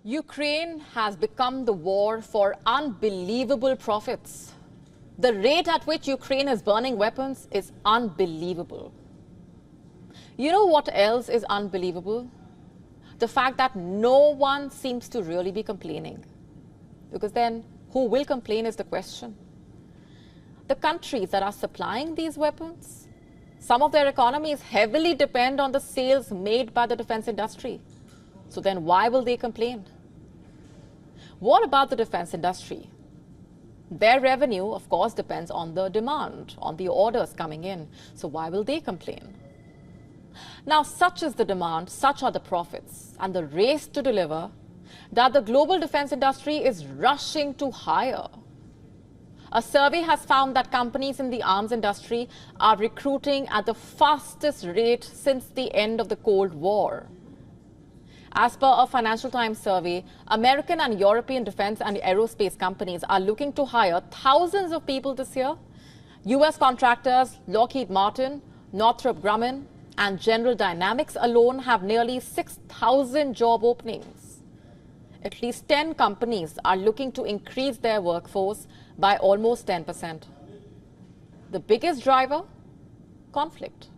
Ukraine has become the war for unbelievable profits. The rate at which Ukraine is burning weapons is unbelievable. You know what else is unbelievable? The fact that no one seems to really be complaining. Because then, who will complain is the question. The countries that are supplying these weapons, some of their economies heavily depend on the sales made by the defense industry. So then why will they complain? What about the defense industry? Their revenue, of course, depends on the demand, on the orders coming in. So why will they complain? Now, such is the demand, such are the profits, and the race to deliver, that the global defense industry is rushing to hire. A survey has found that companies in the arms industry are recruiting at the fastest rate since the end of the Cold War. As per a Financial Times survey, American and European defense and aerospace companies are looking to hire thousands of people this year. US contractors Lockheed Martin, Northrop Grumman, and General Dynamics alone have nearly 6,000 job openings. At least 10 companies are looking to increase their workforce by almost 10%. The biggest driver? Conflict.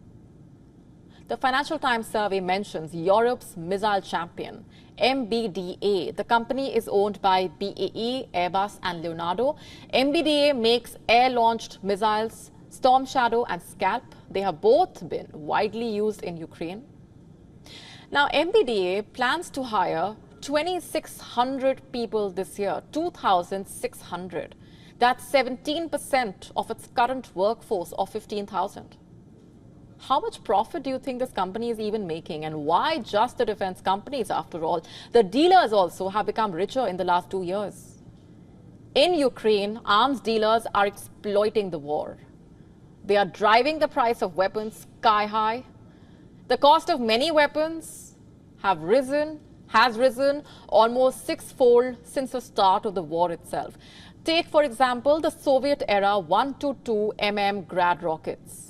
The Financial Times survey mentions Europe's missile champion, MBDA. The company is owned by BAE, Airbus and Leonardo. MBDA makes air-launched missiles Storm Shadow and Scalp. They have both been widely used in Ukraine. Now, MBDA plans to hire 2,600 people this year, 2,600. That's 17% of its current workforce of 15,000. How much profit do you think this company is even making? And why just the defense companies after all? The dealers also have become richer in the last 2 years. In Ukraine, arms dealers are exploiting the war. They are driving the price of weapons sky high. The cost of many weapons has risen almost sixfold since the start of the war itself. Take, for example, the Soviet-era 122 mm Grad rockets.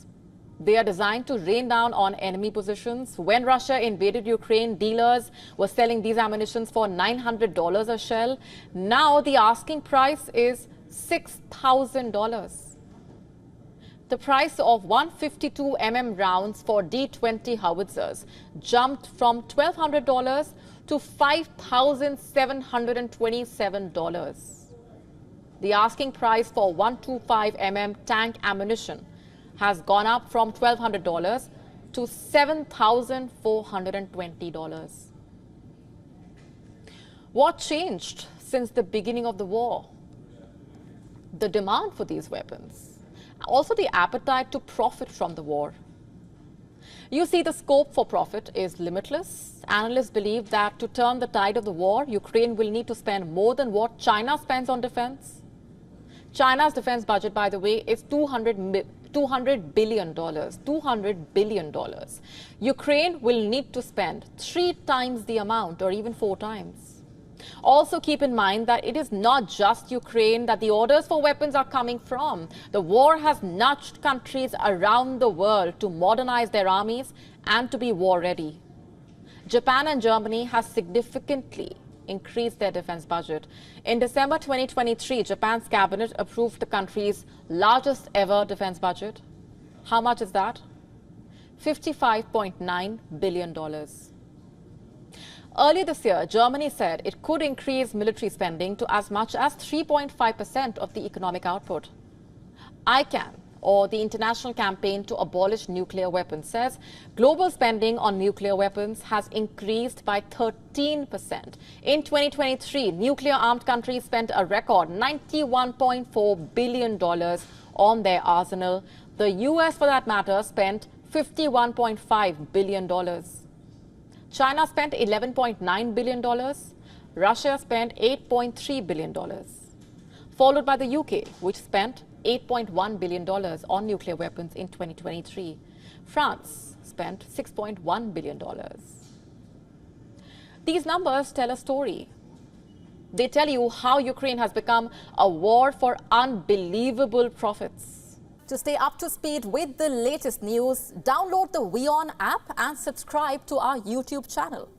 They are designed to rain down on enemy positions. When Russia invaded Ukraine, dealers were selling these ammunitions for $900 a shell. Now the asking price is $6,000. The price of 152 mm rounds for D-20 howitzers jumped from $1,200 to $5,727. The asking price for 125 mm tank ammunition has gone up from $1,200 to $7,420. What changed since the beginning of the war? The demand for these weapons, also the appetite to profit from the war. You see, the scope for profit is limitless. Analysts believe that to turn the tide of the war, Ukraine will need to spend more than what China spends on defense. China's defense budget, by the way, is $200 billion. $200 billion. Ukraine will need to spend 3 times the amount, or even 4 times. Also keep in mind that it is not just Ukraine that the orders for weapons are coming from. The war has nudged countries around the world to modernize their armies and to be war ready. Japan and Germany have significantly increased their defense budget. In December 2023, Japan's cabinet approved the country's largest ever defense budget. How much is that? $55.9 billion. Earlier this year, Germany said it could increase military spending to as much as 3.5% of the economic output. ICANN, or the International Campaign to Abolish Nuclear Weapons, says global spending on nuclear weapons has increased by 13%. In 2023, nuclear-armed countries spent a record $91.4 billion on their arsenal. The US, for that matter, spent $51.5 billion. China spent $11.9 billion. Russia spent $8.3 billion. Followed by the UK, which spent $8.1 billion on nuclear weapons in 2023. France spent $6.1 billion. These numbers tell a story. They tell you how Ukraine has become a war for unbelievable profits. To stay up to speed with the latest news, download the WION app and subscribe to our YouTube channel.